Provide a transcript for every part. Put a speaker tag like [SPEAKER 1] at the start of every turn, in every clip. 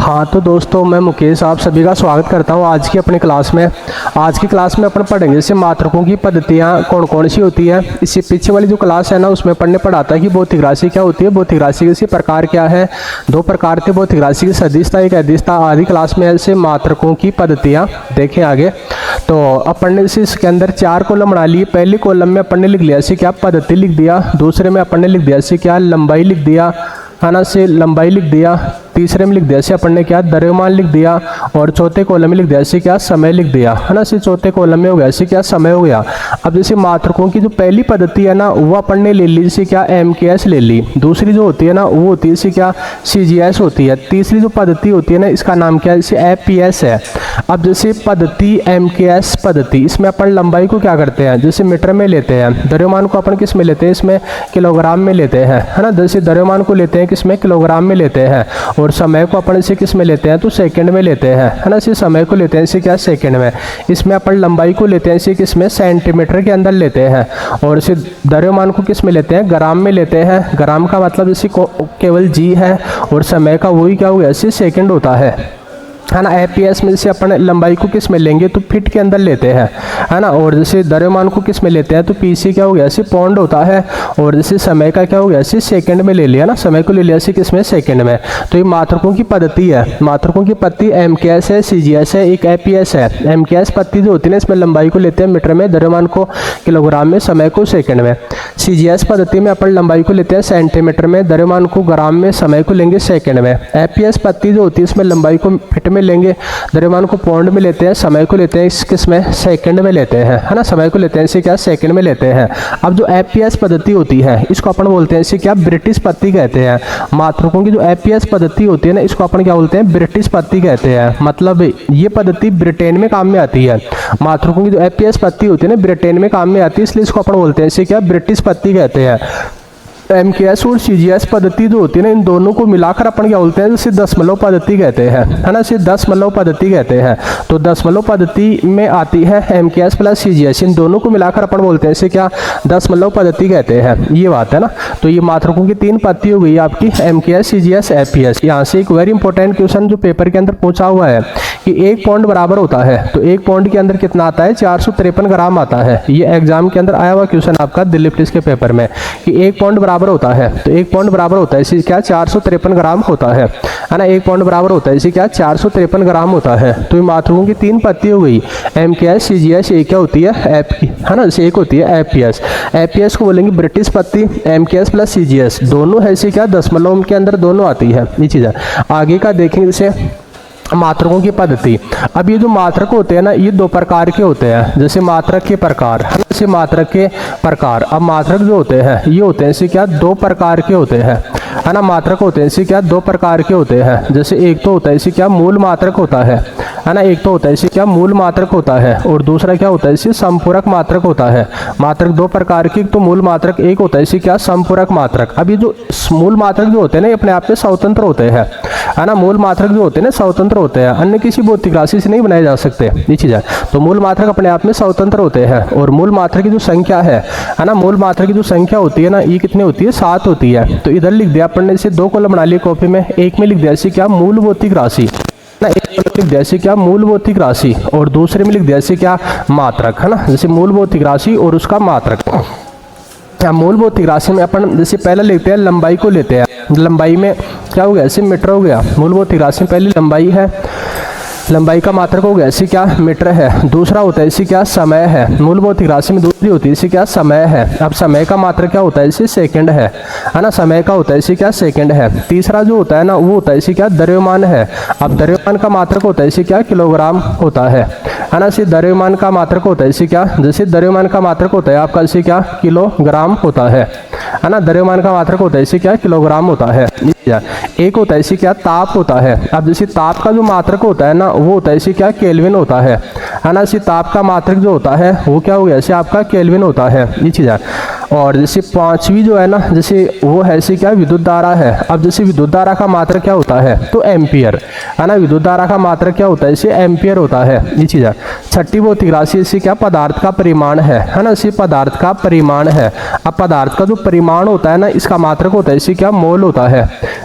[SPEAKER 1] हाँ तो दोस्तों, मैं मुकेश आप सभी का स्वागत करता हूँ आज की अपनी क्लास में। आज की क्लास में अपन पढ़ेंगे जैसे मात्रकों की पद्धतियाँ कौन कौन सी होती है। इससे पीछे वाली जो क्लास है ना, उसमें पढ़ने पढ़ाता है कि भौतिक राशि क्या होती है, भौतिक राशि के प्रकार क्या है, दो प्रकार थे भौतिक राशि की, सदिशता एक अदिशता। आधी क्लास में ऐसे मात्रकों की पद्धतियाँ देखें आगे। तो अपन ने इसके अंदर 4 कॉलम बना लिए। पहले कॉलम में अपन ने लिख लिया ऐसे क्या पद्धति लिख दिया, दूसरे में अपन ने लिख दिया ऐसे क्या लंबाई लिख दिया है ना, से लंबाई लिख दिया, तीसरे में लिख दिया ऐसे अपन ने क्या द्रव्यमान लिख दिया, और चौथे कॉलम में लिख दिया ऐसे क्या समय लिख दिया है ना। से चौथे कॉलम में हो गया ऐसे क्या समय हो गया। अब जैसे मात्रकों की जो पहली पद्धति है ना, वो अपन ने ले ली जैसे क्या MKS ले ली। दूसरी जो होती है ना, वो होती है जैसे क्या CGS होती है। तीसरी जो पद्धति होती है ना, इसका नाम क्या है, जैसे FPS है। अब जैसे पद्धति MKS पद्धति, इसमें अपन लंबाई को क्या करते हैं, जैसे मीटर में लेते हैं, द्रव्यमान को अपन किस में लेते हैं, इसमें किलोग्राम में लेते हैं है ना। जैसे द्रव्यमान को लेते हैं किसमें, किलोग्राम में लेते हैं, और समय को अपन इसे किस में लेते हैं, तो सेकंड में लेते हैं है ना। इसे समय को लेते हैं इसे क्या सेकंड में। इसमें अपन लंबाई को लेते हैं इसे किस में, सेंटीमीटर के अंदर लेते हैं, और इसे द्रव्यमान को किस में लेते हैं, ग्राम में लेते हैं। ग्राम का मतलब इसी को केवल G है, और समय का वही क्या हो गया, इसे सेकंड होता है ना। FPS में जैसे अपन लंबाई को किस में लेंगे, तो फीट के अंदर लेते हैं है ना। और जैसे द्रव्यमान को किस में लेते हैं, तो PC क्या हो गया, इसे पौंड होता है। और जैसे समय का क्या हो गया, इसे सेकंड में ले लिया ना, समय को ले लिया इसे किस में, सेकंड में। तो ये मात्रकों की पद्धति है। मात्रकों की पद्धति MKS है, CGS है, एक FPS है। MKS पद्धति जो होती है ना, इसमें लंबाई को लेते हैं मीटर में, द्रव्यमान को किलोग्राम में, समय को सेकंड में। CGS पद्धति में अपन लंबाई को लेते हैं सेंटीमीटर में, द्रव्यमान को ग्राम में, समय को लेंगे सेकंड में। FPS पद्धति जो होती है, इसमें लंबाई को फीट में लेंगे, द्रव्यमान को पौंड में लेते हैं, समय को लेते हैं किस में, सेकंड में लेते हैं है ना। समय को लेते हैं इसे क्या सेकंड में लेते हैं। अब जो FPS पद्धति होती है, इसको अपन बोलते हैं इसे क्या ब्रिटिश पद्धति कहते हैं। मात्रकों की जो FPS पद्धति होती है ना, इसको अपन क्या बोलते हैं, ब्रिटिश पद्धति कहते हैं। मतलब ये पद्धति ब्रिटेन में काम में आती है। मात्रकों की जो FPS पद्धति होती है ना, ब्रिटेन में काम में आती है, इसलिए इसको अपन बोलते हैं इसे क्या ब्रिटिश पद्धति कहते हैं। MKS और CGS पद्धति जो होती है ना, इन दोनों को मिलाकर अपन क्या बोलते हैं, जैसे दशमलव पद्धति कहते हैं है ना। इसे दशमलव पद्धति कहते हैं। तो दशमलव पद्धति में आती है MKS प्लस CGS, इन दोनों को मिलाकर अपन बोलते हैं इसे क्या दशमलव पद्धति कहते हैं। ये बात है ना। तो ये मात्रकों की 3 पद्धति हो गई आपकी, MKS, CGS, FPS। यहाँ से एक वेरी इंपॉर्टेंट क्वेश्चन जो पेपर के अंदर पूछा हुआ है कि 1 पाउंड बराबर होता है, तो 1 पाउंड के अंदर कितना आता है, 453 ग्राम आता है। ये एग्जाम के अंदर आया हुआ क्वेश्चन आपका दिल्ली पुलिस के पेपर में कि 1 पाउंड बराबर होता है, तो 1 पाउंड बराबर होता है इसे क्या 453 ग्राम होता है ना। 1 पाउंड बराबर होता है इसे क्या 453 ग्राम होता है। तो ये मात्रकों की 3 पद्धति हो गई, MKS, CGS, एक क्या होती है है ना, एक होती है FPS। FPS को बोलेंगे ब्रिटिश पद्धति, MKS प्लस CGS दोनों है इसे क्या दशमलव के अंदर दोनों आती है। ये चीज़ है। आगे का देखेंगे जैसे मात्रकों की पद्धति। अब ये जो मात्रक होते हैं ना, ये 2 प्रकार के होते हैं, जैसे मात्रक के प्रकार है ना, जैसे मात्रक के प्रकार। अब मात्रक जो होते हैं, ये होते हैं इसे क्या 2 प्रकार के होते हैं है ना। मात्रक होते हैं इसे क्या 2 प्रकार के होते हैं। जैसे एक तो होता है इसे क्या मूल मात्रक होता है ना, एक तो होता है इसे क्या मूल मात्रक होता है, और दूसरा क्या होता है इसे संपूरक मात्रक होता है। मात्रक 2 प्रकार के, तो मूल मात्रक, एक होता है इसे क्या संपूरक मात्रक। अब ये जो मूल मात्रक जो होते हैं ना, ये अपने आप में स्वतंत्र होते हैं है ना। मूल मात्रक जो होते हैं ना स्वतंत्र होते हैं, अन्य किसी भौतिक राशि से नहीं बनाए जा सकते। ये चीज़ है। तो मूल मात्रक अपने आप में स्वतंत्र होते हैं। और मूल मात्रक की जो संख्या है ना, मूल मात्रक की जो संख्या होती है ना, ये कितनी होती है, 7 होती है। तो इधर लिख दिया अपन ने इसे 2 कॉलम बना लिए कॉपी में। एक में लिख दिया इसे क्या मूल भौतिक राशि ना, एक में लिख दिया इसे क्या मूल भौतिक राशि, और दूसरे में लिख दिया इसे क्या मात्रक है ना। जैसे मूल भौतिक राशि और उसका मात्रक। मूल भौतिक राशि में अपन जैसे पहले लेते हैं लंबाई को लेते हैं। लंबाई में क्या हो गया, ऐसे मीटर हो गया। मूल भौतिक राशि में पहली लंबाई है, लंबाई का मात्रक हो गया इसे क्या मीटर है। दूसरा होता है इसे क्या समय है। मूल भौतिक राशि में दूसरी होती है इसे क्या समय है। अब समय का मात्रक क्या होता है, इसे सेकंड है ना। समय का होता है इसे क्या सेकंड है। तीसरा जो होता है ना, वो होता है इसे क्या द्रव्यमान है। अब द्रव्यमान का मात्रक होता है इसे क्या किलोग्राम होता है ना। इसे द्रव्यमान का मात्रक होता है इसे क्या, जैसे द्रव्यमान का मात्रक होता है आपका इसे क्या किलोग्राम होता है ना। द्रव्यमान का मात्रक होता है इसे क्या किलोग्राम होता है। एक होता है इसे क्या ताप होता है। अब जैसे ताप का जो मात्रक होता है ना, वो होता है इसे क्या केल्विन होता है ना। इसे ताप का मात्रक जो होता है वो क्या हो गया, इसे आपका केल्विन होता है। ये चीज़ है। और जैसे 5वीं जो है ना, जैसे वो है इसे क्या विद्युत धारा है। अब जैसे विद्युत धारा का मात्रक क्या होता है, तो एम्पियर है ना। विद्युत धारा का मात्रक क्या होता है, इसे एम्पियर होता है। ये चीज़ है। 6ठी भौतिक राशि इसे क्या पदार्थ का परिमाण है ना। इसे पदार्थ का परिमाण है। अब पदार्थ का जो परिमाण होता है ना, इसका मात्रक होता है इसी क्या मोल होता है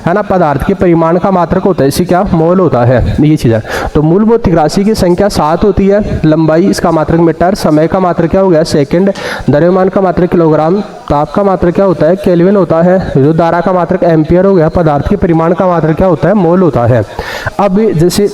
[SPEAKER 1] ना। पदार्थ के परिमाण का मात्रक होता है इसी क्या मोल होता है, ये चीज़ है। तो मूल भौतिक राशि की संख्या 7 होती है, लंबाई इसका मात्रक मीटर, समय का मात्रक क्या हो गया सेकंड, द्रव्यमान का मात्रक किलोग्राम, ताप का मात्रक क्या होता है केल्विन होता है, विद्युत धारा का मात्रक एम्पियर हो गया, पदार्थ के परिमाण का मात्रक क्या होता है मोल होता है। अब जैसे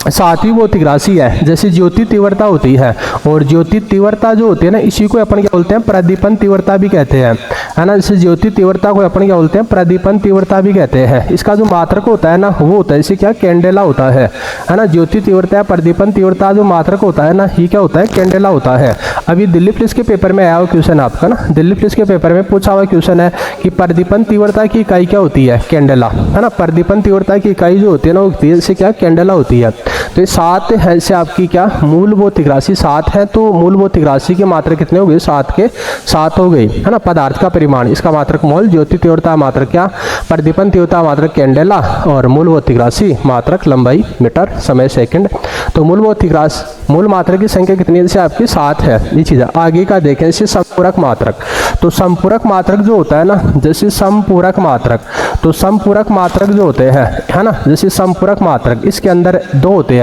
[SPEAKER 1] 7वीं भौतिक राशि है, जैसे ज्योति तीव्रता होती है, और ज्योति तीव्रता जो होती है ना इसी को अपन क्या बोलते हैं प्रदीपन तीव्रता भी कहते हैं, है ना। जैसे ज्योति तीव्रता को अपन क्या बोलते हैं प्रदीपन तीव्रता भी कहते हैं। इसका जो मात्रक होता है ना वो होता है इसे क्या कैंडेला होता है ना। ज्योति तीव्रता प्रदीपन तीव्रता जो मात्रक होता है ना ये क्या होता है कैंडेला होता है। अभी दिल्ली पुलिस के पेपर में आया हुआ क्वेश्चन आपका ना, दिल्ली पुलिस के पेपर में पूछा हुआ क्वेश्चन है कि प्रदीपन तीव्रता की इकाई क्या होती है कैंडेला, है ना। प्रदीपन तीव्रता की इकाई जो होती है ना वो इसे क्या कैंडेला होती है। तो ये 7 है से आपकी क्या मूल भौतिक राशि 7 है, तो मूल भौतिक राशि के मात्रक कितने हो गए 7 के 7 हो गई, है ना। पदार्थ का परिमाण इसका मात्रक मोल, ज्योति तीव्रता मात्रक क्या प्रदीपन तीव्रता मात्रक कैंडेला, और मूल भौतिक राशि मात्रक लंबाई मीटर, समय सेकंड। तो मूल भौतिक राशि मूल मात्रक की संख्या कितनी है जैसे आपकी 7 है, ये चीज़ है। आगे का देखें जैसे संपूरक मात्रक, तो संपूरक मात्रक जो होता है ना जैसे संपूरक मात्रक, तो संपूरक मात्रक जो होते हैं है ना, जैसे संपूरक मात्रक इसके अंदर 2 होते हैं।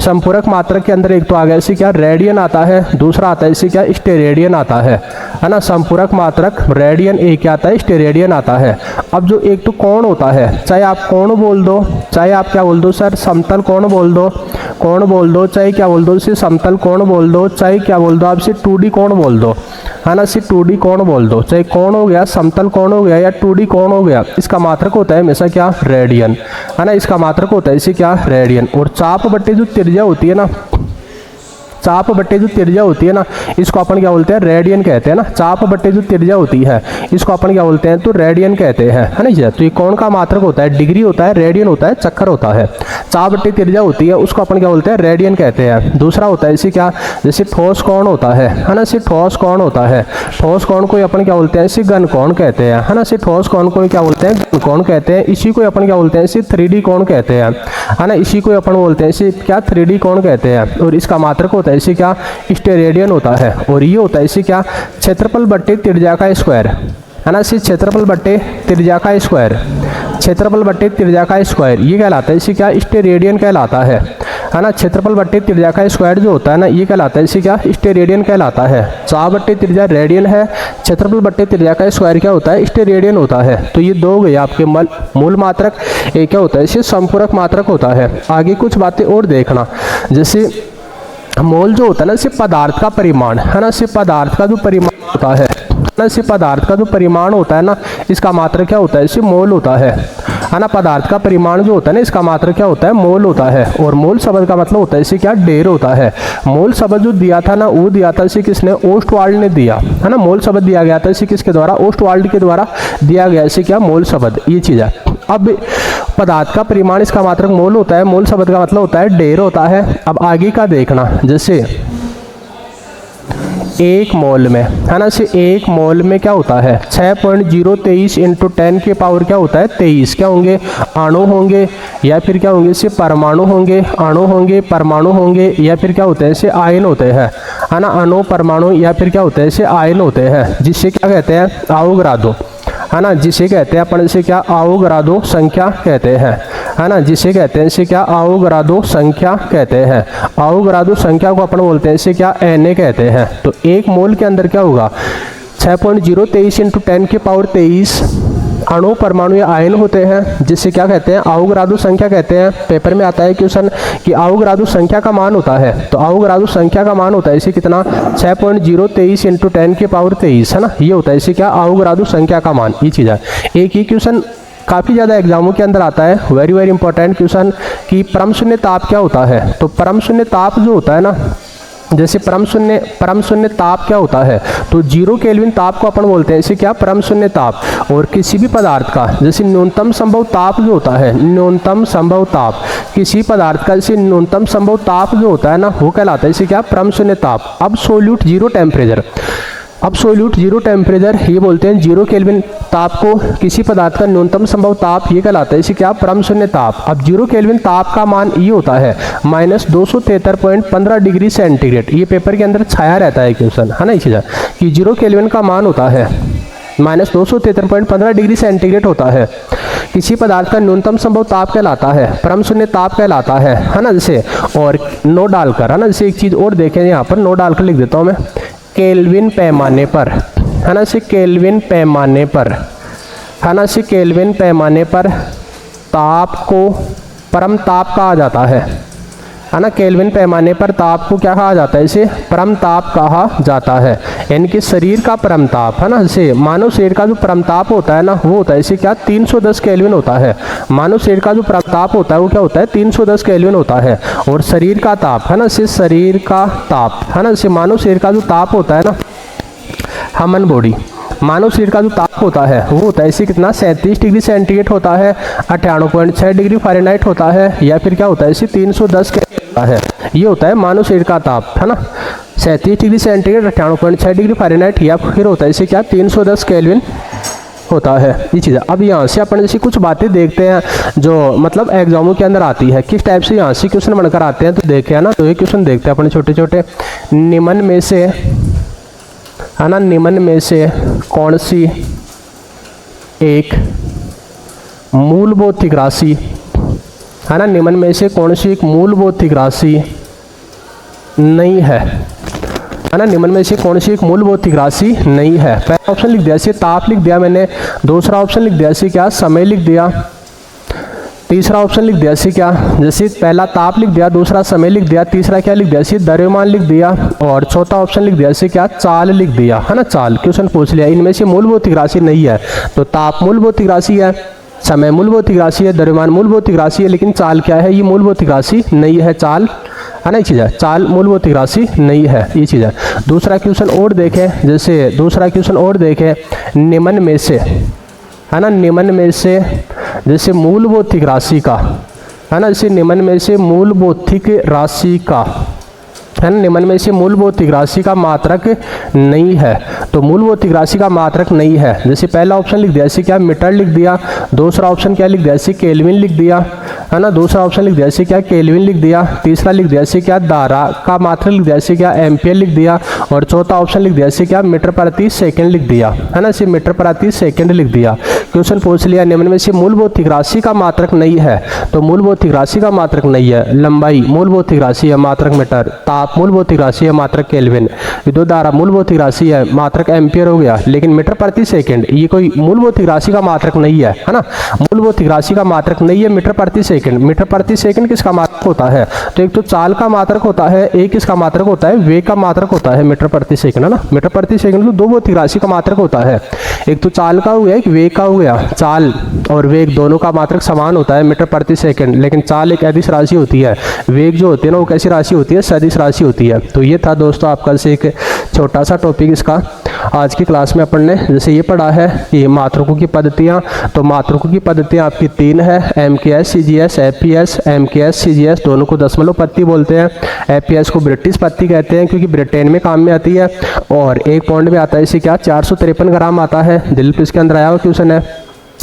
[SPEAKER 1] संपूरक मात्रक के अंदर एक तो आ गया इसे क्या रेडियन आता है, दूसरा आता है इसे क्या स्टेरेडियन आता है ना। संपूरक मात्रक रेडियन एक क्या आता है स्टेरेडियन आता है। अब जो एक तो कोण होता है, चाहे आप कोण बोल दो, चाहे आप क्या बोल दो सर समतल कोण बोल दो, कोण बोल दो, चाहे क्या बोल दो इसे समतल कोण बोल दो, चाहे क्या बोल दो आप इसे 2D कोण बोल दो, है ना। इसे 2D कोण बोल दो, चाहे कोण हो गया समतल कोण हो गया या 2D कोण हो गया, इसका मात्रक होता है हमेशा क्या रेडियन, है ना। इसका मात्रक होता है इसे क्या रेडियन। और चाप बट्टे जो त्रिज्या होती है ना, चाप बट्टे जो त्रिज्या होती है ना इसको अपन क्या बोलते हैं रेडियन कहते हैं ना। चाप बट्टे जो त्रिज्या होती है इसको अपन क्या बोलते हैं तो रेडियन कहते हैं, है ना। तो ये कोण का मात्रक होता है डिग्री होता है, रेडियन होता है चक्कर होता है। चाप बट्टे त्रिज्या होती है उसको अपन क्या बोलते हैं रेडियन कहते हैं। दूसरा होता है इसे क्या जैसे ठोस कोण होता है ना, इसे ठोस कोण होता है, ठोस कोण को अपन क्या बोलते हैं इसे घन कोण कहते हैं, है ना। इसे ठोस कोण को क्या बोलते हैं घन कोण कहते हैं। इसी को अपन क्या बोलते हैं इसे 3D कोण कहते हैं, है ना। इसी को अपन बोलते हैं इसे क्या 3D कोण कहते हैं। और इसका मात्रक होता है इसे क्या स्टेरेडियन होता है। और ये होता है इसे क्या क्षेत्रफल बट्टे त्रिज्या का स्क्वायर, है ना। इसे क्षेत्रफल बट्टे त्रिज्या का स्क्वायर, क्षेत्रफल बट्टे त्रिज्या का स्क्वायर ये कहलाता है इसे क्या स्टेरेडियन कहलाता है ना। क्षेत्रफल बट्टे त्रिज्या का स्क्वायर जो होता है ना ये कहलाता है इसे क्या स्टेरेडियन कहलाता है। चाप बट्टे त्रिज्या रेडियन है, क्षेत्रफल बट्टे त्रिज्या का स्क्वायर क्या होता है स्टेरेडियन होता है। तो ये 2 गए आपके मूल मात्रक, एक क्या होता है इसे संपूरक मात्रक होता है। आगे कुछ बातें और देखना, जैसे मोल जो होता है ना इसे पदार्थ का परिमाण, है ना। इसे पदार्थ का जो परिमाण होता है ना, इसे पदार्थ का जो परिमाण होता है ना इसका मात्रक क्या होता है इसे मोल होता है ना। पदार्थ का परिमाण जो होता है ना इसका मात्रक क्या होता है मोल होता है। और मोल शब्द का मतलब होता है इसे क्या ढेर होता है। मोल शब्द जो दिया था ना वो दिया था इसे किसने ओस्टवाल्ड ने दिया, है ना। मोल शब्द दिया गया था इसे किसके द्वारा ओस्टवाल्ड के द्वारा दिया गया इसे क्या मोल शब्द, ये चीज़ है। अब पदार्थ का परिमाण इसका मात्रक मोल होता है, मोल शब्द का मतलब होता है ढेर होता है। अब आगे का देखना, जैसे 1 मोल में, है ना। इसे 1 मोल में क्या होता है 6.023 × 10 के पावर क्या होता है 23 क्या होंगे अणु होंगे, या फिर क्या होंगे इसे परमाणु होंगे, अणु होंगे परमाणु होंगे, या फिर क्या होते हैं इसे आयन होते हैं, है ना। अणु परमाणु या फिर क्या होते हैं इसे आयन होते हैं, जिससे क्या कहते हैं अवोगाद्रो, है ना। जिसे कहते हैं अपन इसे क्या अवोगाद्रो संख्या कहते हैं, है ना। जिसे कहते हैं इसे क्या अवोगाद्रो संख्या कहते हैं। अवोगाद्रो संख्या को अपन बोलते हैं इसे क्या Na कहते हैं। तो 1 मोल के अंदर क्या होगा 6.023 × 10 के पावर 23 अणु परमाणु या आयन होते हैं, जिससे क्या कहते हैं अवोगाद्रो संख्या कहते हैं। पेपर में आता है क्वेश्चन कि अवोगाद्रो संख्या का मान होता है, तो अवोगाद्रो संख्या का मान होता है इसे कितना 6.023 × 10 के पावर 23, है ना। ये होता है इसे क्या अवोगाद्रो संख्या का मान, ये चीज़ है। एक ही क्वेश्चन काफ़ी ज़्यादा एग्जामों के अंदर आता है, वेरी वेरी इंपॉर्टेंट क्वेश्चन कि परम शून्य ताप क्या होता है। तो परम शून्य ताप जो होता है ना, जैसे परम शून्य ताप क्या होता है तो 0 केल्विन ताप को अपन बोलते हैं इसे क्या परम शून्य ताप। और किसी भी पदार्थ का जैसे न्यूनतम संभव ताप जो होता है, न्यूनतम संभव ताप किसी पदार्थ का जैसे न्यूनतम संभव ताप जो होता है ना वो कहलाता है इसे क्या परम शून्य ताप। Absolute zero temperature, absolute zero temperature ये बोलते हैं 0 केल्विन ताप को किसी पदार्थ का न्यूनतम संभव ताप ये कहलाता है इसे क्या परम शून्य ताप। अब 0 केल्विन ताप का मान ये होता है -273.15 डिग्री सेंटीग्रेड। ये पेपर के अंदर छाया रहता है क्वेश्चन, है ना। ये चीज़ कि 0 केल्विन का मान होता है -273.15 डिग्री सेंटीग्रेड होता है। किसी पदार्थ का न्यूनतम संभव ताप कहलाता है, परम शून्य ताप कहलाता है ना। जैसे और नो डालकर, है ना, जैसे एक चीज़ और देखें यहाँ पर, नो डालकर लिख देता हूँ मैं, केल्विन पैमाने पर, है ना, इसे केल्विन पैमाने पर, है ना, इसे केल्विन पैमाने पर ताप को परम ताप कहा जाता है ना। केल्विन पैमाने पर ताप को क्या कहा जाता है, इसे परम ताप कहा जाता है, यानी कि शरीर का परम ताप, है ना। जैसे मानव शरीर का जो परम ताप होता है ना, वो होता है इसे क्या 310 केल्विन होता है। मानव शरीर का जो परम ताप होता है वो क्या होता है 310 केल्विन होता है। और शरीर का ताप, है ना, इसे शरीर का ताप, है ना, इसे मानव शरीर का जो ताप होता है ना, ह्यूमन बॉडी, मानव शरीर का जो ताप होता है वो होता है इसे कितना 37 डिग्री सेंटीग्रेड होता है, 98.6 डिग्री फ़ारेनहाइट होता है, या फिर क्या होता है इसे 310 होता है। ये होता है मानव शरीर का ताप, है ना, 37 डिग्री सेंटीग्रेड, 98.6 डिग्री फ़ारेनहाइट, या फिर होता है इसे क्या 310 केल्विन होता है। ये चीज़ है। अब यहाँ से अपन जैसे कुछ बातें देखते हैं जो मतलब एग्जामों के अंदर आती है, किस टाइप से यहाँ से क्वेश्चन बनकर आते हैं, तो देखे है ना। तो ये क्वेश्चन देखते हैं अपने छोटे छोटे, निम्न में से, है ना, निम्न में से कौन सी एक मूल भौतिक राशि, है ना, निम्न में से कौन सी एक मूल भौतिक राशि नहीं है, है ना, निम्न में से कौन सी एक मूल भौतिक राशि नहीं है। पहला ऑप्शन लिख दिया इसे ताप लिख दिया मैंने, दूसरा ऑप्शन लिख दिया इसे क्या समय लिख दिया, तीसरा ऑप्शन लिख दिया इसे क्या, जैसे पहला ताप लिख दिया, दूसरा समय लिख दिया, तीसरा क्या लिख दिया इसे द्रव्यमान लिख दिया, और चौथा ऑप्शन लिख दिया इसे क्या चाल लिख दिया, है ना, चाल। क्वेश्चन पूछ लिया इनमें से मूल भौतिक राशि नहीं है, तो ताप मूल भौतिक राशि है, समय मूल भौतिक राशि है, द्रव्यमान मूल भौतिक राशि है, लेकिन चाल क्या है, ये मूल भौतिक राशि नहीं है, चाल, है ना, ये चीज़ है, चाल मूल भौतिक राशि नहीं है, ये चीज़ है। दूसरा क्वेश्चन और देखें, जैसे दूसरा क्वेश्चन और देखें, निम्न में से, है ना, निम्न में से जैसे मूल भौतिक राशि का, है ना, जैसे निम्न में से मूल भौतिक राशि का, है ना, निम्न में से मूल भौतिक राशि का मात्रक नहीं है, तो मूल भौतिक राशि का मात्रक नहीं है। जैसे पहला ऑप्शन लिख दिया इसे क्या मीटर लिख दिया, दूसरा ऑप्शन क्या लिख दिया इसे केल्विन लिख दिया, है ना, दूसरा ऑप्शन लिख दिया इसे क्या केल्विन लिख दिया, तीसरा लिख दिया इसे क्या धारा का मात्रक लिख दिया इसे क्या एम्पियर लिख दिया, और चौथा ऑप्शन लिख दिया इसे क्या मीटर प्रति सेकंड लिख दिया, है ना, इसे मीटर प्रति सेकंड लिख दिया। क्वेश्चन पूछ लिया निम्न में से मूल भौतिक राशि का मात्रक नहीं है, तो मूल भौतिक राशि का मात्रक नहीं है, लंबाई मूल भौतिक राशि है मात्रक मीटर, ताप मूल भौतिक राशि है मात्रक केल्विन, विद्युत धारा मूल भौतिक राशि है मात्रक एम्पियर हो गया, लेकिन मीटर प्रति सेकंड ये कोई मूल भौतिक राशि का मात्रक नहीं है, है ना, मूल भौतिक राशि का मात्रक नहीं है मीटर प्रति सेकंड। मीटर प्रति सेकंड किसका मात्रक होता है, तो एक तो चाल का मात्रक होता है, एक किसका मात्रक होता है वेग का मात्रक होता है मीटर प्रति सेकंड, है ना, मीटर प्रति सेकंड तो दो भौतिक राशि का मात्रक होता है, एक तो चाल का हो गया एक वेग का हो गया, चाल और वेग दोनों का मात्रक समान होता है मीटर प्रति सेकंड, लेकिन चाल एक अदिश राशि होती है, वेग जो होती है ना वो कैसी राशि होती है सदिश राशि होती है। तो ये था दोस्तों आपका से एक छोटा सा टॉपिक इसका आज की क्लास में अपन ने जैसे ये पढ़ा है कि मात्रकों की पद्धतियाँ, तो मात्रकों की पद्धतियाँ आपकी 3 है, MKS, CGS, APS, MKS, CGS दोनों को दशमलव पत्ती बोलते हैं, APS को ब्रिटिश पत्ती कहते हैं क्योंकि ब्रिटेन में काम में आती है, और 1 पाउंड में आता है इसे क्या 453 ग्राम आता है, दिल इसके अंदर आया हुआ क्वेश्चन है,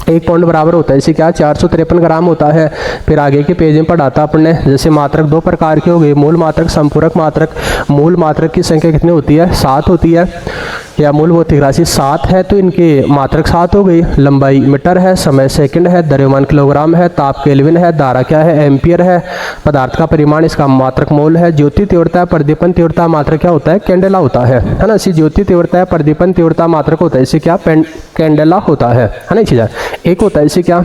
[SPEAKER 1] 1 पाउंड बराबर होता है इसे क्या 453 ग्राम होता है। फिर आगे के पेज में पढ़ाता अपन जैसे मात्रक 2 प्रकार के हो गए, मूल मात्रक संपूरक मात्रक। मूल मात्रक की संख्या कितनी होती है 7 होती है, या मूल भौतिक राशि 7 है तो इनके मात्रक 7 हो गई, लंबाई मीटर है, समय सेकंड है, द्रव्यमान किलोग्राम है, ताप केल्विन है, धारा क्या है एम्पियर है, पदार्थ का परिमाण इसका मात्रक मोल है, ज्योति तीव्रता प्रदीपन तीव्रता मात्रक क्या होता है कैंडेला होता है ना, इसी ज्योति तीव्रता प्रदीपन तीव्रता मात्रक होता है इसे क्या कैंडेला होता है ना, चीज़ एक होता है इसे क्या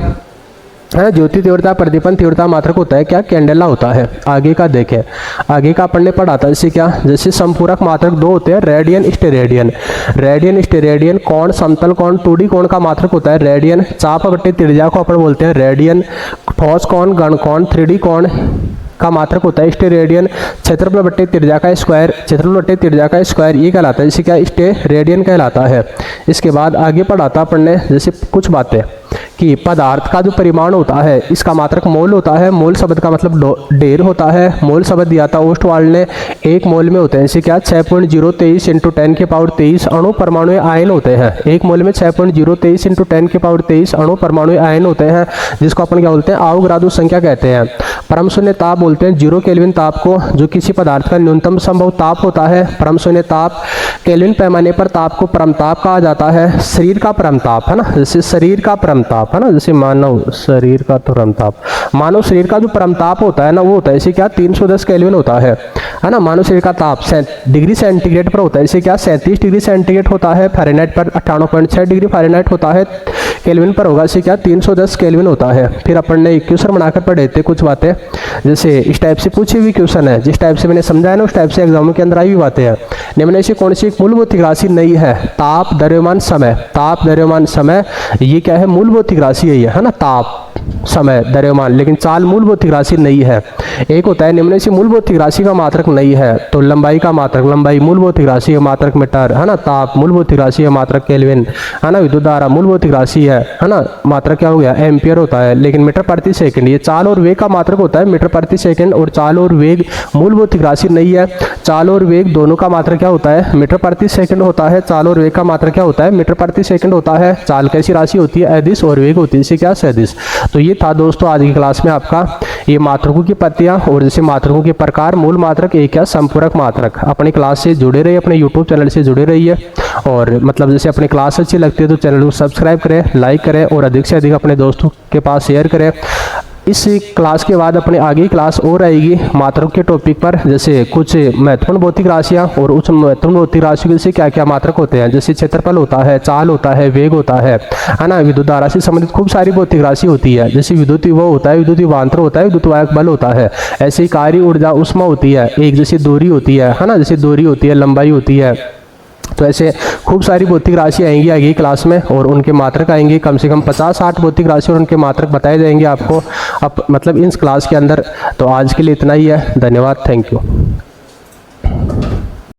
[SPEAKER 1] है ज्योति तीव्रता प्रदीपन तीव्रता मात्रक होता है क्या कैंडेला होता है। आगे का देखें, आगे का अपन ने पढ़ा था इसे क्या जैसे संपूरक मात्रक 2 होते हैं, रेडियन स्टेरेडियन। रेडियन स्टेरेडियन कोण समतल कोण 2D कोण का मात्रक होता है रेडियन, चाप बट्टे त्रिज्या को अपन बोलते हैं रेडियन, ठोस कोण गण कोण 3D कोण का मात्रक होता है स्टेरेडियन, क्षेत्रफल बट्टे त्रिज्या का स्क्वायर, क्षेत्रफल बट्टे त्रिज्या का स्क्वायर ये कहलाता है इसे क्या स्टेरेडियन कहलाता है। इसके बाद आगे पढ़ाता अपन ने जैसे कुछ बातें कि पदार्थ का जो परिमाण होता है इसका मात्रक मोल होता है। मोल शब्द का मतलब ढेर होता है। मोल शब्द दिया था ओस्टवाल्ड ने, 1 मोल में होते हैं इसे क्या 6.023 × 10⁻23 अणु परमाणु आयन होते हैं। 1 मोल में 6.023 × 10⁻23 अणु परमाणु आयन होते हैं, जिसको अपन क्या बोलते हैं अवोगाद्रो संख्या कहते हैं। परम शून्य ताप बोलते हैं 0 केल्विन ताप को, जो किसी पदार्थ का न्यूनतम संभव ताप होता है। परम शून्य ताप केल्विन पैमाने पर ताप को परम ताप कहा जाता है। शरीर का परम ताप है ना, जैसे शरीर का परम ताप है ना, जैसे मानव शरीर का परम ताप, मानव शरीर का जो परम ताप होता है ना वो होता है इसे क्या 310 केल्विन होता है ना। मानव शरीर का ताप डिग्री सेंटीग्रेड पर होता है इसे क्या 37 डिग्री सेंटीग्रेड होता है। फ़ारेनहाइट पर 98.6 डिग्री फ़ारेनहाइट होता है। केल्विन पर होगा इसे क्या 310 केल्विन होता है। फिर अपन ने क्वेश्चन बनाकर पढ़े थे कुछ बातें, जैसे इस टाइप से पूछी हुई क्वेश्चन है, जिस टाइप से मैंने समझाया ना उस टाइप से एग्जामों के अंदर आई हुई बातें हैं। निम्न से कौन सी एक मूलभौत राशि नहीं है? ताप, द्रव्यमान, समय। ताप, द्रव्यमान, समय ये क्या है मूलभौत राशि है ना, ताप, समय, द्रव्यमान, लेकिन चाल मूलभौत राशि नहीं है। एक होता है निम्न से मूलभौत राशि का मात्रक नहीं है, तो लंबाई का मात्रक, लंबाई मूलभौत राशि है मात्रक मीटर है ना, ताप मूलभौत राशि है मात्रक केल्विन है ना, विद्युत धारा मूलभौत राशि है ना, मात्रक क्या हो गया एम्पियर होता है, लेकिन मीटर प्रति सेकंड ये चाल और वेग का मात्रक होता है मीटर प्रति सेकंड, और चाल और वेग मूलभौत राशि नहीं है। चाल और वेग दोनों का मात्रक क्या होता है मीटर प्रति सेकंड होता है। चाल और वेग का मात्रक क्या होता है मीटर प्रति सेकंड होता है। चाल कैसी राशि होती है अदिश, और वेग होती है इसे क्या सदिश। तो ये था दोस्तों आज की क्लास में आपका ये मात्रकों की पत्तियां और जैसे मात्रकों के प्रकार, मूल मात्रक, एक क्या संपूरक मात्रक। अपनी क्लास से जुड़े रहिए, अपने यूट्यूब चैनल से जुड़े रहिए, और मतलब जैसे अपनी क्लास अच्छी लगती है तो चैनल को सब्सक्राइब करें, लाइक करें और अधिक से अधिक अपने दोस्तों के पास शेयर करें। इस क्लास के बाद अपनी आगे क्लास और आएगी मात्रक के टॉपिक पर, जैसे कुछ महत्वपूर्ण भौतिक राशियाँ और उच्च महत्वपूर्ण भौतिक राशियों से क्या क्या मात्रक होते हैं, जैसे क्षेत्रफल होता है, चाल होता है, वेग होता है ना, विद्युत धारा से संबंधित खूब सारी भौतिक राशि होती है, जैसे विद्युत विभव होता है, विद्युत विभवांतर होता है, विद्युत वाहक बल होता है, ऐसे ही कार्य ऊर्जा उष्मा होती है, एक जैसी दूरी होती है ना, जैसे दूरी होती है, लंबाई होती है। तो ऐसे खूब सारी भौतिक राशि आएंगी आगे क्लास में, और उनके मात्रक आएंगे कम से कम 50-60 भौतिक राशि और उनके मात्रक बताए जाएंगे आपको अब मतलब इस क्लास के अंदर। तो आज के लिए इतना ही है, धन्यवाद, थैंक यू।